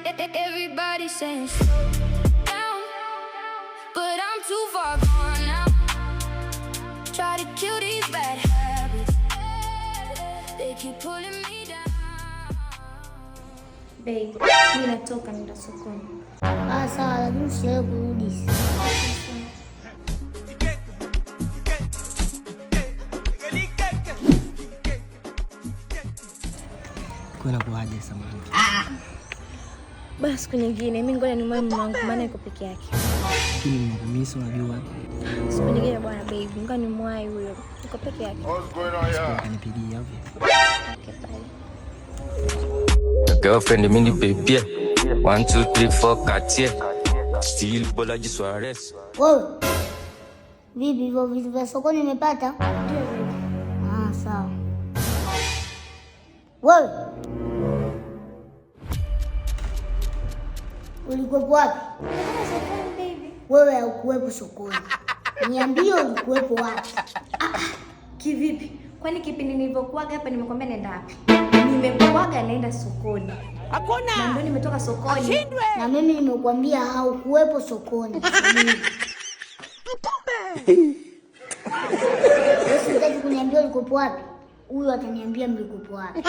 Everybody saying slow down, but I'm too far gone now. Try to kill these bad habits, they keep pulling me down. Babe, mimi natoka nenda sokoni. Sawa, lakini usichelewe kurudi. Kuna kuaje samani? Basi siku nyingine mimi ngoja nimwone mume wangu maana yuko peke yake. Lakini nimekumisi unajua. Siku nyingine bwana babe, ngoja nimwahi huyo. Yuko peke yake. Kanipigia hivi. Okay, bye. Girlfriend mini baby 1 2 3 4 Cartier Steel Bolaji Suarez. Wewe. Vipi hivyo vitu vya sokoni umepata? Ndio babe. Sawa. Wewe. Ulikuwepo wapi? Sokoni baby. Wewe haukuwepo sokoni. Niambie ulikuwepo wapi? Kivipi? Kwani kipindi nilivyokuaga hapa nimekwambia nenda wapi? Nimekuaga naenda sokoni. Hakuna. Na ndio nimetoka sokoni. Ashindwe. Na mimi nimekuambia haukuwepo sokoni. Mpumbe. Wewe unataka kuniambia ulikuwepo wapi? Huyu ataniambia mlikuwepo wapi.